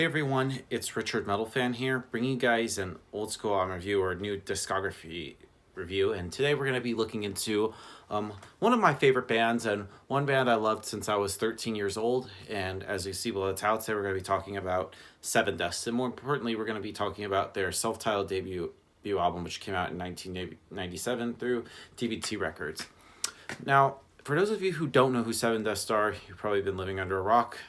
Hey everyone, it's Richard Metal Fan here, bringing you guys an old school album review or new discography review. And today we're going to be looking into one of my favorite bands and one band I loved since I was 13 years old. And as you see below the title today, we're going to be talking about Sevendust. And more importantly, we're going to be talking about their self-titled debut album, which came out in 1997 through TVT Records. Now, for those of you who don't know who Sevendust are, you've probably been living under a rock.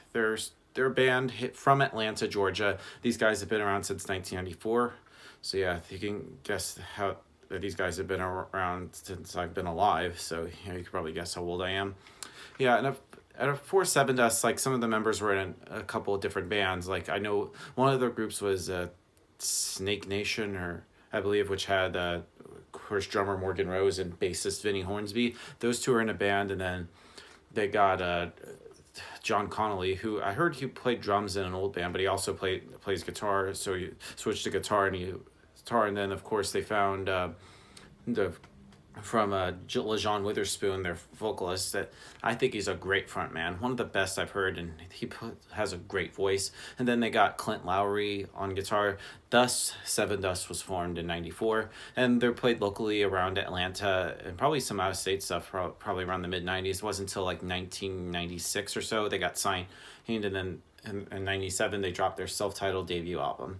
They're a band from Atlanta, Georgia. These guys have been around since 1994. So yeah, you can guess how these guys have been around since I've been alive. So you can probably guess how old I am. Yeah, and for Sevendust, like some of the members were in a couple of different bands. Like I know one of their groups was Snake Nation, or I believe, which had of course drummer Morgan Rose and bassist Vinnie Hornsby. Those two are in a band, and then they got John Connolly, who I heard he played drums in an old band, but he also plays guitar. So he switched to guitar, and then of course they found the from LeJean Witherspoon, their vocalist, that I think he's a great front man, one of the best I've heard, and has a great voice. And then they got Clint Lowry on guitar. Thus, Sevendust was formed in '94, and they're played locally around Atlanta and probably some out of state stuff, probably around the mid '90s. It wasn't until like 1996 or so they got signed, and then in '97 they dropped their self-titled debut album.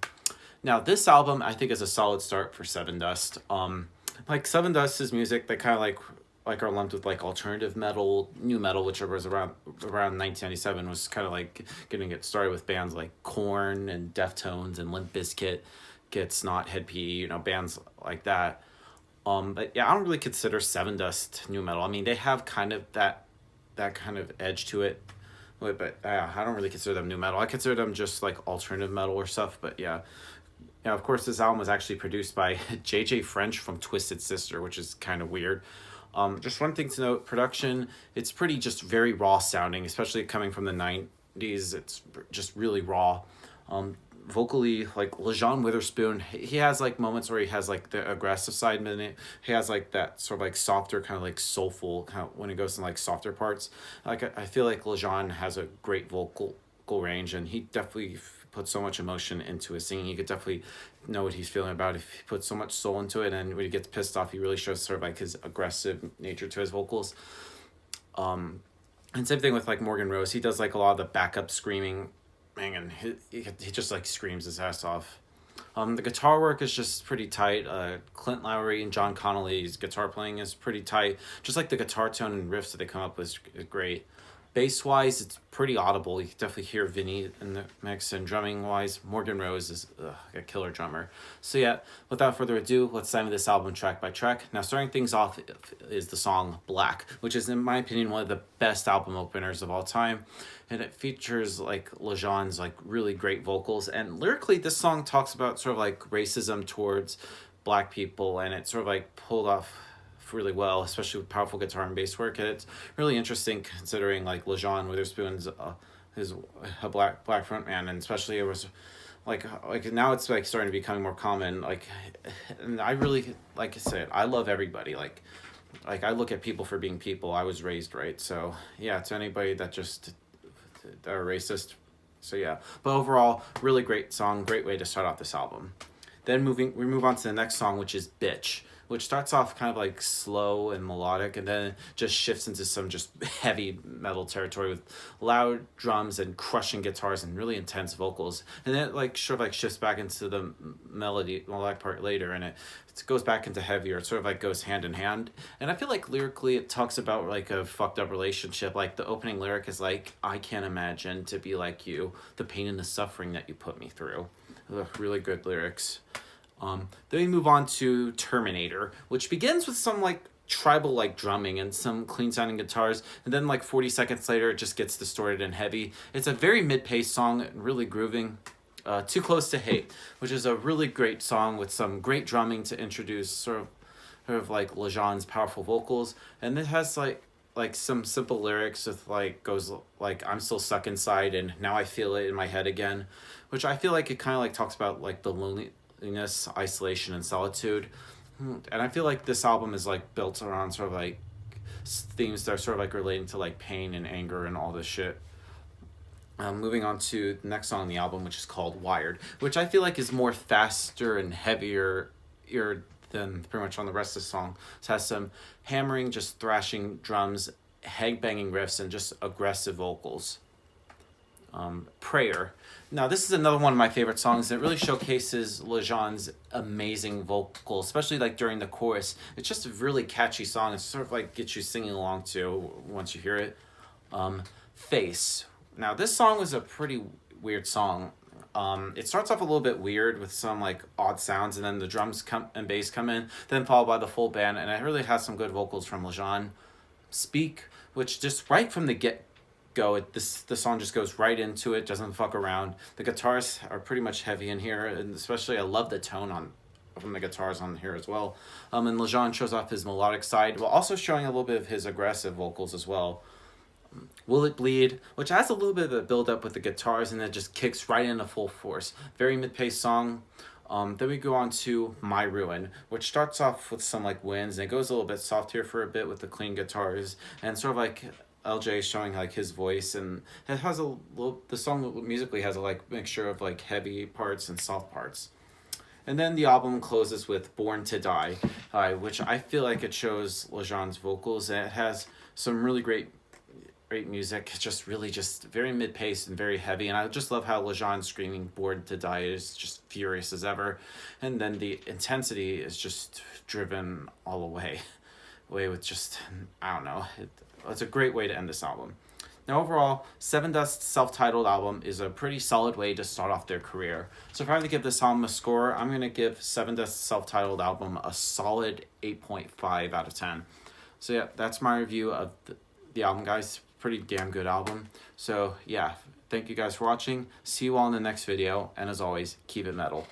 Now, this album I think is a solid start for Sevendust. Like Sevendust's music, they kind of like are lumped with like alternative metal, new metal, which was around 1997, was kind of like getting it started with bands like Korn and Deftones and Limp Bizkit, Get Snot, Head PE, bands like that. But yeah, I don't really consider Sevendust new metal. I mean, they have kind of that kind of edge to it, but I don't really consider them new metal. I consider them just like alternative metal or stuff. But yeah. Yeah, of course, this album was actually produced by JJ French from Twisted Sister, which is kind of weird. Just one thing to note, production, it's pretty just very raw sounding, especially coming from the 90s. It's just really raw. Vocally, like LeJean Witherspoon, he has like moments where he has like the aggressive side in it. He has like that sort of like softer, kind of like soulful, kind of when it goes in like softer parts. Like I feel like LeJean has a great vocal range, and he definitely put so much emotion into his singing. You could definitely know what he's feeling about if he puts so much soul into it, and when he gets pissed off, he really shows sort of like his aggressive nature to his vocals. And same thing with like Morgan Rose. He does like a lot of the backup screaming, and he just like screams his ass off. The guitar work is just pretty tight. Clint Lowry and John Connolly's guitar playing is pretty tight. Just like the guitar tone and riffs that they come up with is great. Bass wise, it's pretty audible. You can definitely hear Vinny in the mix, and drumming wise, Morgan Rose is a killer drummer. So yeah, without further ado, let's dive into this album track by track. Now, starting things off is the song Black, which is, in my opinion, one of the best album openers of all time. And it features like LeJean's like really great vocals, and lyrically, this song talks about sort of like racism towards black people, and it's sort of like pulled off really well, especially with powerful guitar and bass work. And it's really interesting considering like LeJean Witherspoon's is a black frontman, and especially it was like now it's like starting to become more common. Like, and I really, like I said, I love everybody. Like I look at people for being people. I was raised right, so yeah. To anybody that just that are racist, so yeah. But overall, really great song, great way to start off this album. Then we move on to the next song, which is Bitch, which starts off kind of like slow and melodic, and then just shifts into some just heavy metal territory with loud drums and crushing guitars and really intense vocals. And then it like sort of like shifts back into the melodic part later, and it goes back into heavier. It sort of like goes hand in hand. And I feel like lyrically it talks about like a fucked up relationship. Like the opening lyric is like, "I can't imagine to be like you, the pain and the suffering that you put me through." Ugh, really good lyrics. Then we move on to Terminator, which begins with some like tribal like drumming and some clean sounding guitars, and then like 40 seconds later it just gets distorted and heavy. It's a very mid-paced song, really grooving. Too Close to Hate, which is a really great song with some great drumming to introduce sort of like LeJean's powerful vocals, and it has like some simple lyrics with like goes like, "I'm still stuck inside and now I feel it in my head again," which I feel like it kind of like talks about like the loneliness, isolation, and solitude. And I feel like this album is like built around sort of like themes that are sort of like relating to like pain and anger and all this shit. Moving on to the next song on the album, which is called Wired, which I feel like is more faster and heavier than pretty much on the rest of the song. It has some hammering, just thrashing drums, head-banging riffs, and just aggressive vocals. Prayer. Now, this is another one of my favorite songs. It really showcases Lejean's amazing vocal, especially like during the chorus. It's just a really catchy song. It sort of like gets you singing along to once you hear it. Face. Now, this song was a pretty weird song. It starts off a little bit weird with some like odd sounds, and then the drums and bass come in, then followed by the full band, and it really has some good vocals from Lejean. Speak, which just right from the get-go, the song just goes right into it, doesn't fuck around. The guitars are pretty much heavy in here, and especially I love the tone from the guitars on here as well. And Lejean shows off his melodic side while also showing a little bit of his aggressive vocals as well. Will It Bleed, which has a little bit of a build up with the guitars and then just kicks right into full force. Very mid-paced song. Then we go on to My Ruin, which starts off with some like winds and it goes a little bit soft here for a bit with the clean guitars and sort of like LJ showing like his voice, and it has a little, the song musically has a like mixture of like heavy parts and soft parts. And then the album closes with Born to Die, which I feel like it shows Lejean's vocals, and it has some really great music. It's just really just very mid-paced and very heavy, and I just love how Lejean screaming Born to Die is just furious as ever, and then the intensity is just driven all away with just, I don't know, it's a great way to end this album. Now overall, Sevendust's self-titled album is a pretty solid way to start off their career. So if I were to give this album a score, I'm going to give Sevendust's self-titled album a solid 8.5 out of 10. So yeah, that's my review of the album, guys. Pretty damn good album. So yeah, thank you guys for watching. See you all in the next video, and as always, keep it metal.